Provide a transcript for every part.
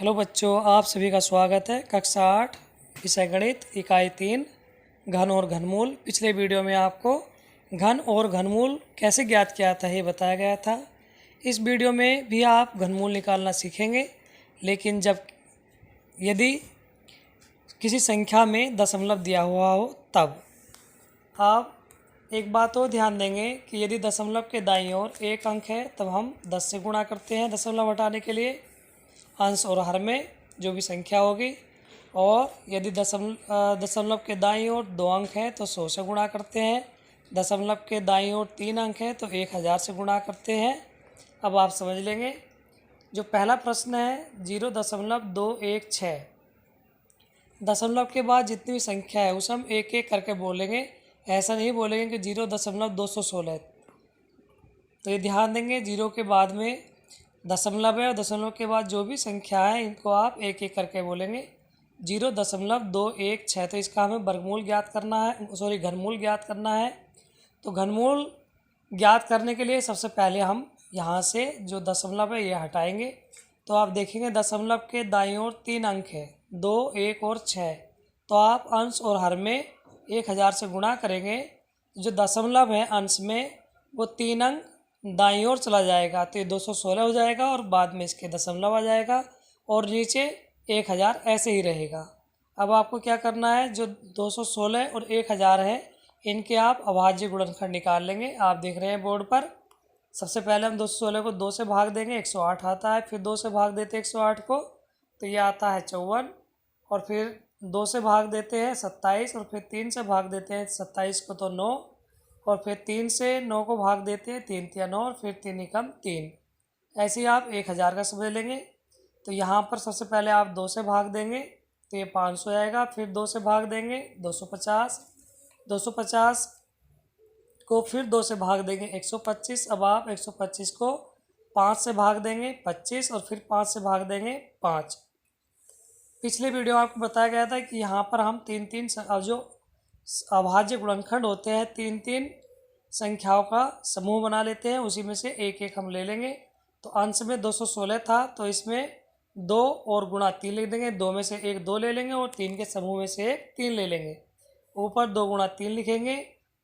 Hello बच्चों, आप सभी का स्वागत है। कक्षा 8 विषय गणित इकाई 3 घन और घनमूल। पिछले वीडियो में आपको घन और घनमूल कैसे ज्ञात किया था ये बताया गया था। इस वीडियो में भी आप घनमूल निकालना सीखेंगे, लेकिन यदि किसी संख्या में दशमलव दिया हुआ हो तब। आप एक बात और ध्यान देंगे कि यदि दशमलव के दाईं ओर एक अंक है तब हम 10 से गुणा करते हैं दशमलव हटाने के लिए अंश और हर में जो भी संख्या होगी। और यदि दशमलव के दाईं ओर 2 अंक है तो 100 से गुणा करते हैं। दशमलव के दाईं ओर 3 अंक है तो 1000 से गुणा करते हैं। अब आप समझ लेंगे। जो पहला प्रश्न है 0.216, दशमलव के बाद जितनी भी संख्या है उसे हम एक एक करके बोलेंगे, ऐसा नहीं बोलेंगे कि 0.216। तो ये ध्यान देंगे, 0 के बाद में दशमलव है और दशमलव के बाद जो भी संख्या है इनको आप एक एक करके बोलेंगे। 0.216, तो इसका हमें वर्गमूल ज्ञात करना है, घनमूल ज्ञात करना है। तो घनमूल ज्ञात करने के लिए सबसे पहले हम यहाँ से जो दशमलव है ये हटाएंगे। तो आप देखेंगे दशमलव के दाईं ओर 3 अंक है, 2, 1 और 6। तो आप अंश और हर में 1000 से गुणा करेंगे। जो दशमलव है अंश में वो 3 अंक दाईं ओर चला जाएगा तो ये 216 हो जाएगा और बाद में इसके दशमलव आ जाएगा और नीचे 1000 ऐसे ही रहेगा। अब आपको क्या करना है, जो 216 और 1000 है इनके आप अभाज्य गुणनखंड निकाल लेंगे। आप देख रहे हैं बोर्ड पर। सबसे पहले हम 216 को 2 से भाग देंगे, 108 आता है। फिर 2 से भाग देते हैं 108 को तो ये आता है 54। और फिर 2 से भाग देते हैं 27 और फिर 3 से भाग देते हैं 27 को तो 9। और फिर 3 से 9 को भाग देते हैं, 3 तिया 9 और फिर 3 एकम 3। ऐसे ही आप 1000 का समझ लेंगे। तो यहाँ पर सबसे पहले आप 2 से भाग देंगे तो ये 500 आएगा। फिर 2 से भाग देंगे 250, 250 को फिर 2 से भाग देंगे 125। अब आप 125 को 5 से भाग देंगे 25 और फिर 5 से भाग देंगे 5। पिछले वीडियो आपको बताया गया था कि यहाँ पर हम 3-3 जो अभाज्य गुणनखंड होते हैं 3-3 संख्याओं का समूह बना लेते हैं, उसी में से एक एक हम ले लेंगे। तो अंश में 216 था तो इसमें 2 और गुणा 3 लिख देंगे। 2 में से एक 2 ले लेंगे और 3 के समूह में से एक 3 ले लेंगे। ऊपर 2 गुणा 3 लिखेंगे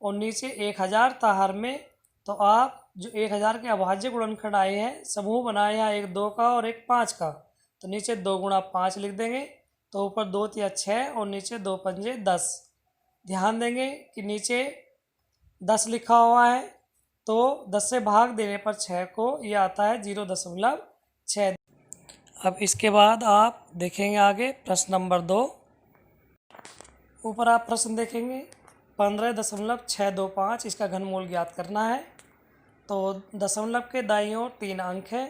और नीचे 1000 था हर में। तो आप जो 1000 के अभाज्य गुणनखंड आए हैं, समूह बनाए हैं, एक 2 का और एक 5 का, तो नीचे 2 गुणा 5 लिख देंगे। तो ऊपर 2 तिया 6 और नीचे 2 पंजे 10। ध्यान देंगे कि नीचे 10 लिखा हुआ है तो 10 से भाग देने पर 6 को ये आता है 0.6। अब इसके बाद आप देखेंगे आगे प्रश्न नंबर 2। ऊपर आप प्रश्न देखेंगे 15.625, इसका घनमूल ज्ञात करना है। तो दशमलव के दाईं ओर 3 अंक है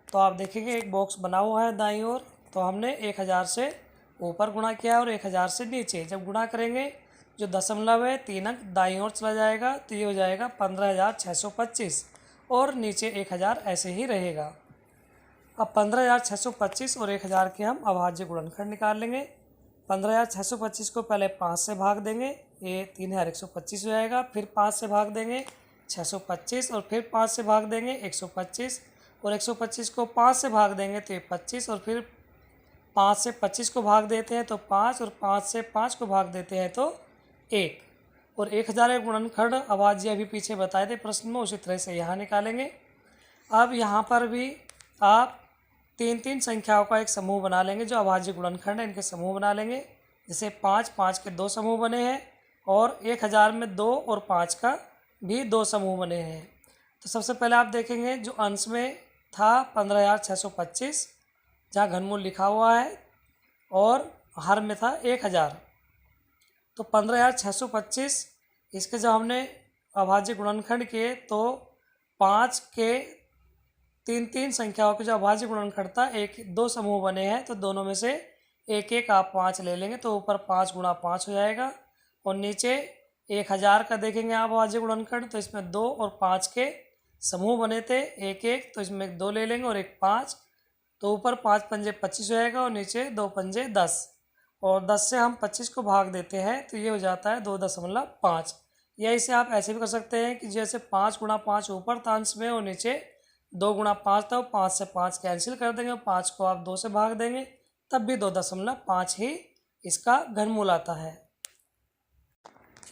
तो आप देखेंगे एक बॉक्स बना हुआ है दाईं ओर। तो हमने 1000 से ऊपर गुणा किया और 1000 से नीचे। जब गुणा करेंगे जो दशमलव है 3 अंक दाईं ओर चला जाएगा तो ये हो जाएगा 15,625 और नीचे 1000 ऐसे ही रहेगा। अब 15,625 और 1000 के हम अभाज्य गुणनखंड निकाल लेंगे। 15,625 को पहले 5 से भाग देंगे, ये 3125 हो जाएगा। फिर 5 से भाग देंगे 625 और फिर 5 से भाग देंगे 125 और 125 को 5 से भाग देंगे तो ये 25 और फिर 5 से 25 को भाग देते हैं तो 5 और 5 से 5 को भाग देते हैं तो 1। और 1000 के गुणनखंड अभाज्य अभी पीछे बताए थे प्रश्न में, उसी तरह से यहाँ निकालेंगे। अब यहाँ पर भी आप 3-3 संख्याओं का एक समूह बना लेंगे। जो अभाज्य गुणनखंड है इनके समूह बना लेंगे। जैसे 5 के 2 समूह बने हैं और 1000 में 2 और 5 का भी 2 समूह बने हैं। तो सबसे पहले आप देखेंगे जो अंश में था 15,625 जहाँ घनमूल लिखा हुआ है और हर में था 1000। तो 15,625 इसके जब हमने अभाज्य गुणनखंड किए तो 5 के 3-3 संख्याओं के जो अभाज्य गुणनखंड था 1-2 समूह बने हैं तो दोनों में से एक एक आप 5 ले लेंगे। तो ऊपर 5 गुणा 5 हो जाएगा और नीचे 1000 का देखेंगे आप अभाज्य गुणनखंड तो इसमें 2 और 5 के समूह बने थे एक एक, तो इसमें 2 ले लेंगे और एक 5। तो ऊपर 5 पंजे 25 हो जाएगा और नीचे 2 पंजे 10 और 10 से हम 25 को भाग देते हैं तो ये हो जाता है 2.5। या इसे आप ऐसे भी कर सकते हैं कि जैसे 5 गुणा 5 ऊपर था अंश में और नीचे 2 × 5 था, 5 से 5 कैंसिल कर देंगे, 5 को आप 2 से भाग देंगे, तब भी 2.5 ही इसका घनमूल आता है।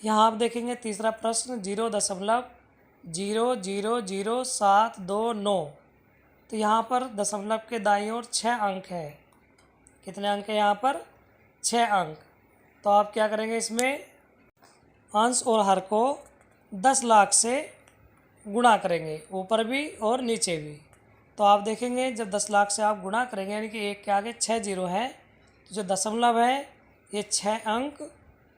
यहाँ आप देखेंगे तीसरा प्रश्न 0.0000729। तो यहाँ पर दशमलव के दाईं ओर 6 अंक है। कितने अंक है यहाँ पर? 6 अंक। तो आप क्या करेंगे, इसमें अंश और हर को 10 लाख से गुणा करेंगे, ऊपर भी और नीचे भी। तो आप देखेंगे जब 10 लाख से आप गुणा करेंगे, यानी कि 1 के आगे 6 जीरो है, तो जो दशमलव है ये 6 अंक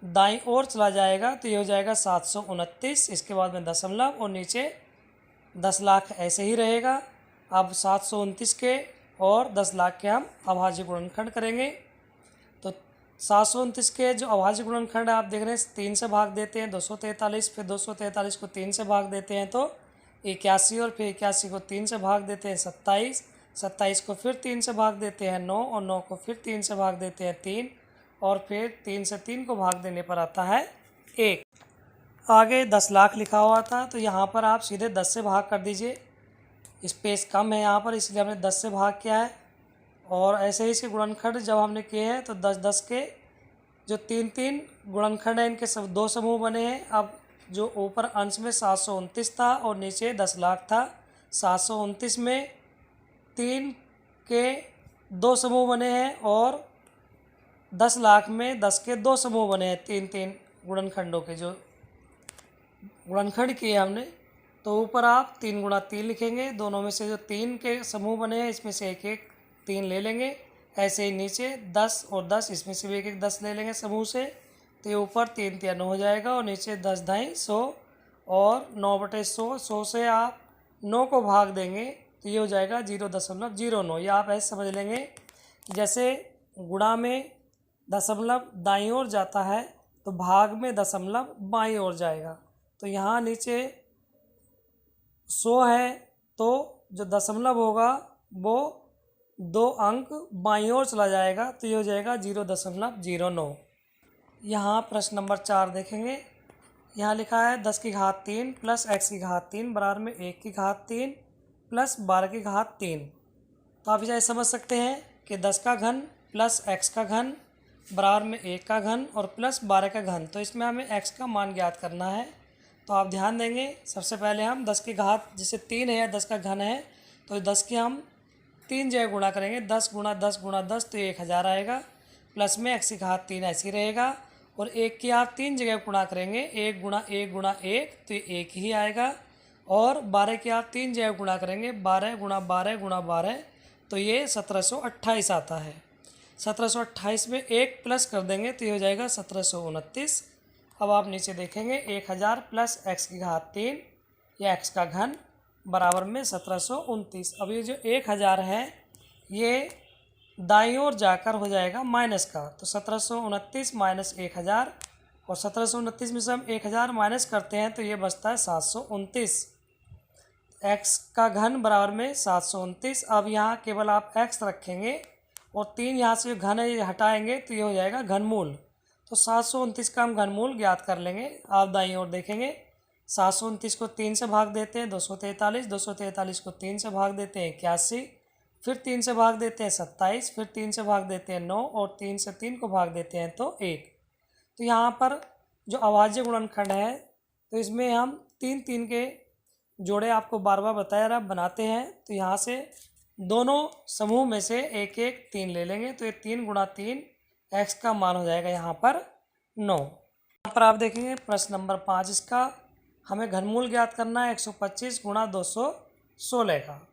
दाईं ओर चला जाएगा, तो ये हो जाएगा 729। इसके बाद में दशमलव और नीचे 10 लाख ऐसे ही रहेगा। अब 729 के और 10 लाख के हम अभाज्य गुणनखंड करेंगे। तो 729 के जो अभाज्य गुणनखंड आप देख रहे हैं 3 से भाग देते हैं 243, फिर 243 को 3 से भाग देते हैं तो 81, और फिर 81 को 3 से भाग देते हैं 27, 27 को फिर 3 से भाग देते हैं 9, और 9 को फिर 3 से भाग देते हैं 3, और फिर 3 से 3 को भाग देने पर आता है 1। आगे 10 लाख लिखा हुआ था, तो यहाँ पर आप सीधे 10 से भाग कर दीजिए। स्पेस कम है यहाँ पर, इसलिए हमने 10 से भाग किया है। और ऐसे ही इसके गुणनखंड जब हमने किए हैं तो 10-10 के जो 3-3 गुणनखंड हैं, इनके सब 2 समूह बने हैं। अब जो ऊपर अंश में 729 था और नीचे 10 लाख था, 729 में 3 के 2 समूह बने हैं, और 10 लाख में 10 के 2 समूह बने हैं। 3-3 गुणनखंडों के जो गुणनखंड किए हमने, तो ऊपर आप 3 × 3 लिखेंगे। दोनों में से जो 3 के समूह बने हैं इसमें से एक एक 3 ले लेंगे। ऐसे ही नीचे 10 और 10, इसमें से भी एक एक 10 ले लेंगे समूह से। तो ये ऊपर 3 × 9 हो जाएगा, और नीचे 10 × 100 और 9/100। 100 से आप 9 को भाग देंगे तो ये हो जाएगा 0.09। ये आप ऐसे समझ लेंगे जैसे गुणा में दशमलव दाईं ओर जाता है तो भाग में दशमलव बाईं ओर जाएगा। तो यहाँ नीचे 100 है, तो जो दशमलव होगा वो 2 अंक बाईं ओर चला जाएगा, तो ये हो जाएगा 0.09। यहाँ प्रश्न नंबर 4 देखेंगे। यहाँ लिखा है 10 की घात 3 प्लस x की घात 3 बराबर में 1 की घात 3 प्लस 12 की घात 3। तो आप इसे समझ सकते हैं कि 10 का घन प्लस x का घन बराबर में 1 का घन और प्लस 12 का घन। तो इसमें हमें x का मान ज्ञात करना है। तो आप ध्यान देंगे, सबसे पहले हम 10 की घात जैसे 3 है या 10 का घन है, तो 10 की हम 3 जगह गुणा करेंगे। 10 × 10 × 10 तो 1000 आएगा। प्लस में x की घात 3 ऐसी रहेगा, और 1 की आप 3 जगह गुणा करेंगे। 1 × 1 × 1 तो 1 ही आएगा। और 12 की आप 3 जगह गुणा करेंगे। 12 × 12 × 12 तो ये 1728 आता है। 1728 में 1 प्लस कर देंगे तो ये हो जाएगा 1729। अब आप नीचे देखेंगे 1000 प्लस x की घात 3 या x का घन बराबर में 1729। अब ये जो 1000 है ये दाईं ओर जाकर हो जाएगा माइनस का, तो 1729 माइनस 1000, और 1729 में से हम 1000 माइनस करते हैं तो ये बचता है 729। x का घन बराबर में 729। अब यहाँ केवल आप x रखेंगे और 3 यहाँ से जो घन है ये हटाएंगे तो ये हो जाएगा घनमूल। तो 729 का हम घनमूल ज्ञात कर लेंगे। आप दाईं ओर देखेंगे 729 को 3 से भाग देते हैं 243, 243 को 3 से भाग देते हैं 81, फिर 3 से भाग देते हैं 27, फिर 3 से भाग देते हैं 9, और 3 से 3 को भाग देते हैं तो 1। तो यहाँ पर जो अभाज्य गुणनखंड है तो इसमें हम 3-3 के जोड़े आपको बार बार बताया रहा बनाते हैं। तो यहाँ से दोनों समूह में से एक एक 3 ले लेंगे, तो ये 3 × 3 x का मान हो जाएगा यहाँ पर 9। यहाँ पर आप देखेंगे प्रश्न नंबर 5 इसका हमें घनमूल ज्ञात करना है 125 × 216 का।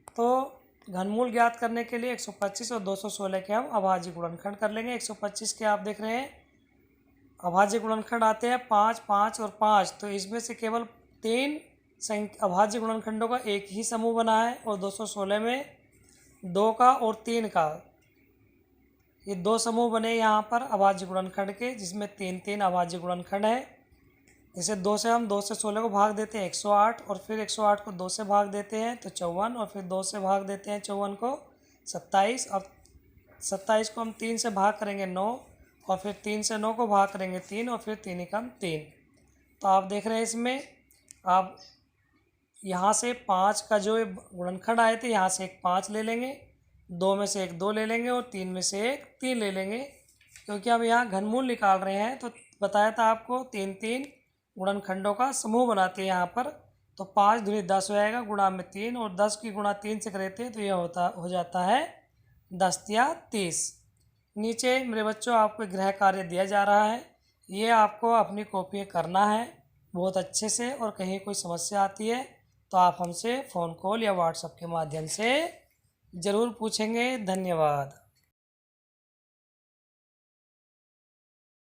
तो घनमूल ज्ञात करने के लिए 125 और 216 के हम अभाज्य गुणनखंड कर लेंगे। 125 के आप देख रहे हैं अभाज्य गुणनखंड आते हैं 5, 5 और 5, तो इसमें से केवल 3 अभाज्य गुणनखंडों का एक ही समूह बना है, और 216 में 2 का और 3 का ये 2 समूह बने यहाँ पर अभाज्य गुणनखंड के, जिसमें 3-3 अभाज्य गुणनखंड है। जैसे 2 से हम 2 से 16 को भाग देते हैं 108, और फिर 108 को 2 से भाग देते हैं तो 54, और फिर 2 से भाग देते हैं 54 को 27, और 27 को हम 3 से भाग करेंगे 9, और फिर 3 से 9 को भाग करेंगे 3, और फिर 3 एकम 3। तो आप देख रहे हैं इसमें आप यहाँ से 5 का जो गुणनखंड आए थे, यहाँ से एक 5 ले लेंगे, 2 में से एक 2 ले लेंगे और 3 में से एक 3 ले लेंगे, क्योंकि अब यहाँ घनमूल निकाल रहे हैं। तो बताया था आपको 3 गुणनखंडों का समूह बनाते हैं यहाँ पर। तो 5 दूनी 10 हो जाएगा, गुणा में 3, और 10 की गुणा 3 से करते हैं तो यह हो जाता है 10 या 30। नीचे मेरे बच्चों आपको गृह कार्य दिया जा रहा है, ये आपको अपनी कॉपी करना है बहुत अच्छे से, और कहीं कोई समस्या आती है तो आप हमसे फ़ोन कॉल या व्हाट्सएप के माध्यम से ज़रूर पूछेंगे। धन्यवाद।